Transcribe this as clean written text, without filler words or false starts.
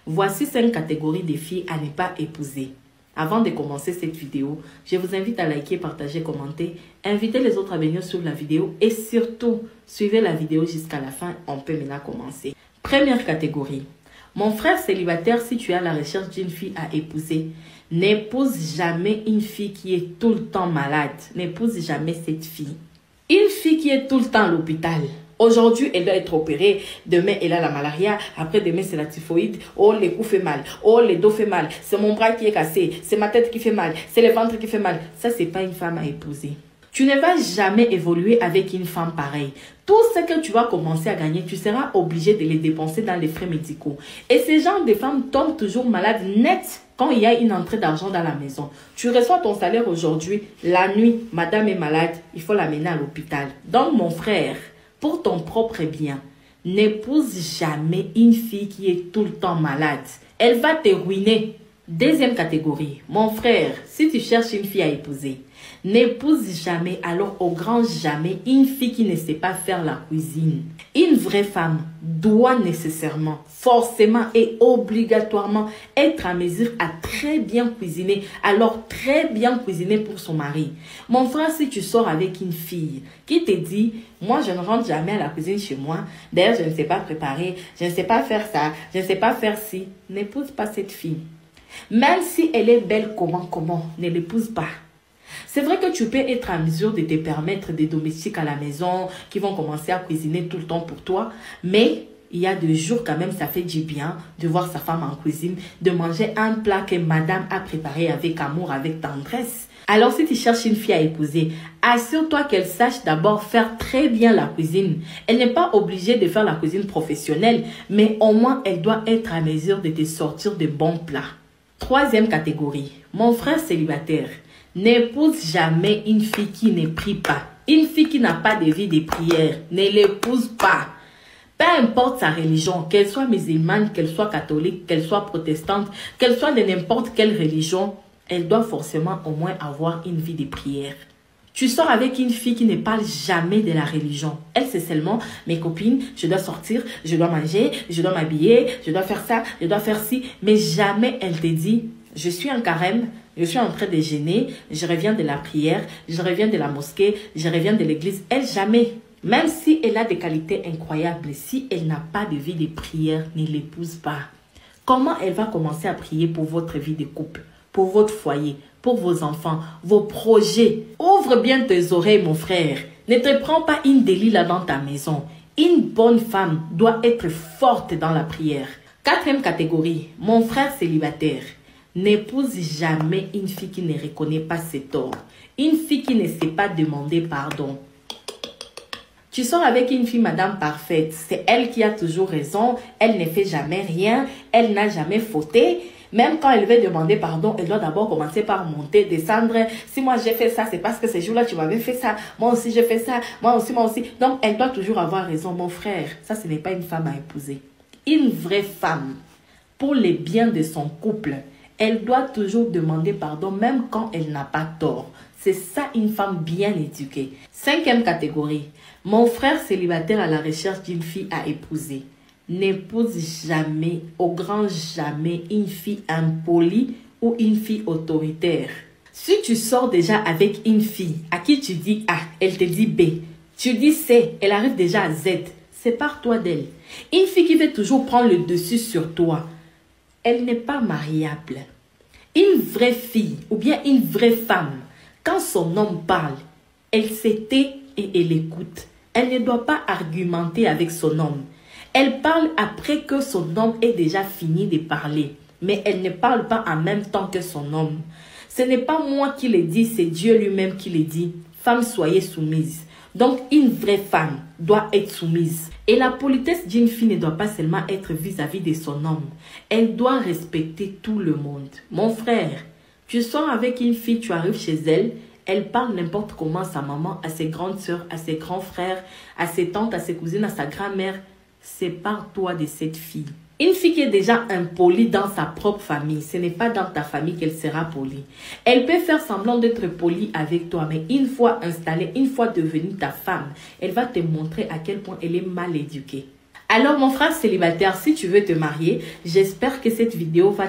Voici 5 catégories de filles à ne pas épouser. Avant de commencer cette vidéo, je vous invite à liker, partager, commenter, inviter les autres à venir sur la vidéo et surtout, suivez la vidéo jusqu'à la fin. On peut maintenant commencer. Première catégorie. Mon frère célibataire, si tu es à la recherche d'une fille à épouser, n'épouse jamais une fille qui est tout le temps malade. N'épouse jamais cette fille. Une fille qui est tout le temps à l'hôpital. Aujourd'hui, elle doit être opérée. Demain, elle a la malaria. Après-demain, c'est la typhoïde. Oh, les coups fait mal. Oh, les dos fait mal. C'est mon bras qui est cassé. C'est ma tête qui fait mal. C'est le ventre qui fait mal. Ça, c'est pas une femme à épouser. Tu ne vas jamais évoluer avec une femme pareille. Tout ce que tu vas commencer à gagner, tu seras obligé de les dépenser dans les frais médicaux. Et ces genres de femmes tombent toujours malades net quand il y a une entrée d'argent dans la maison. Tu reçois ton salaire aujourd'hui, la nuit, madame est malade, il faut l'amener à l'hôpital. Donc, mon frère, pour ton propre bien, n'épouse jamais une fille qui est tout le temps malade. Elle va te ruiner. Deuxième catégorie. Mon frère, si tu cherches une fille à épouser, n'épouse jamais, alors au grand jamais, une fille qui ne sait pas faire la cuisine. Une vraie femme doit nécessairement, forcément et obligatoirement être à mesure à très bien cuisiner. Alors très bien cuisiner pour son mari. Mon frère, si tu sors avec une fille qui te dit, moi je ne rentre jamais à la cuisine chez moi, d'ailleurs je ne sais pas préparer, je ne sais pas faire ça, je ne sais pas faire ci, n'épouse pas cette fille. Même si elle est belle comment, ne l'épouse pas. C'est vrai que tu peux être à mesure de te permettre des domestiques à la maison qui vont commencer à cuisiner tout le temps pour toi. Mais il y a des jours quand même, ça fait du bien de voir sa femme en cuisine, de manger un plat que madame a préparé avec amour, avec tendresse. Alors si tu cherches une fille à épouser, assure-toi qu'elle sache d'abord faire très bien la cuisine. Elle n'est pas obligée de faire la cuisine professionnelle, mais au moins elle doit être à mesure de te sortir de bons plats. Troisième catégorie, mon frère célibataire, n'épouse jamais une fille qui ne prie pas. Une fille qui n'a pas de vie de prière, ne l'épouse pas. Peu importe sa religion, qu'elle soit musulmane, qu'elle soit catholique, qu'elle soit protestante, qu'elle soit de n'importe quelle religion, elle doit forcément au moins avoir une vie de prière. Tu sors avec une fille qui ne parle jamais de la religion. Elle, c'est seulement mes copines, je dois sortir, je dois manger, je dois m'habiller, je dois faire ça, je dois faire ci. Mais jamais elle te dit, je suis en carême, je suis en train de jeûner, je reviens de la prière, je reviens de la mosquée, je reviens de l'église. Elle, jamais. Même si elle a des qualités incroyables, si elle n'a pas de vie de prière, ne l'épouse pas. Comment elle va commencer à prier pour votre vie de couple, pour votre foyer, pour vos enfants, vos projets? Ouvre bien tes oreilles, mon frère. Ne te prends pas une Delilah dans ta maison. Une bonne femme doit être forte dans la prière. Quatrième catégorie, mon frère célibataire. N'épouse jamais une fille qui ne reconnaît pas ses torts. Une fille qui ne sait pas demander pardon. Tu sors avec une fille madame parfaite. C'est elle qui a toujours raison. Elle ne fait jamais rien. Elle n'a jamais fauté. Même quand elle veut demander pardon, elle doit d'abord commencer par monter, descendre. Si moi j'ai fait ça, c'est parce que ce jour-là tu m'avais fait ça. Moi aussi j'ai fait ça. Moi aussi. Donc elle doit toujours avoir raison. Mon frère, ça ce n'est pas une femme à épouser. Une vraie femme, pour le bien de son couple, elle doit toujours demander pardon même quand elle n'a pas tort. C'est ça une femme bien éduquée. Cinquième catégorie, mon frère célibataire à la recherche d'une fille à épouser. N'épouse jamais, au grand jamais, une fille impolie ou une fille autoritaire. Si tu sors déjà avec une fille à qui tu dis A, elle te dit B, tu dis C, elle arrive déjà à Z, sépare-toi d'elle. Une fille qui veut toujours prendre le dessus sur toi, elle n'est pas mariable. Une vraie fille ou bien une vraie femme, quand son homme parle, elle se tait et elle écoute. Elle ne doit pas argumenter avec son homme. Elle parle après que son homme ait déjà fini de parler. Mais elle ne parle pas en même temps que son homme. Ce n'est pas moi qui le dis, c'est Dieu lui-même qui le dit. Femme, soyez soumise. Donc, une vraie femme doit être soumise. Et la politesse d'une fille ne doit pas seulement être vis-à-vis de son homme. Elle doit respecter tout le monde. Mon frère, tu sors avec une fille, tu arrives chez elle, elle parle n'importe comment à sa maman, à ses grandes sœurs, à ses grands frères, à ses tantes, à ses cousines, à sa grand-mère. Sépare-toi de cette fille. Une fille qui est déjà impolie dans sa propre famille, ce n'est pas dans ta famille qu'elle sera polie. Elle peut faire semblant d'être polie avec toi, mais une fois installée, une fois devenue ta femme, elle va te montrer à quel point elle est mal éduquée. Alors mon frère célibataire, si tu veux te marier, j'espère que cette vidéo va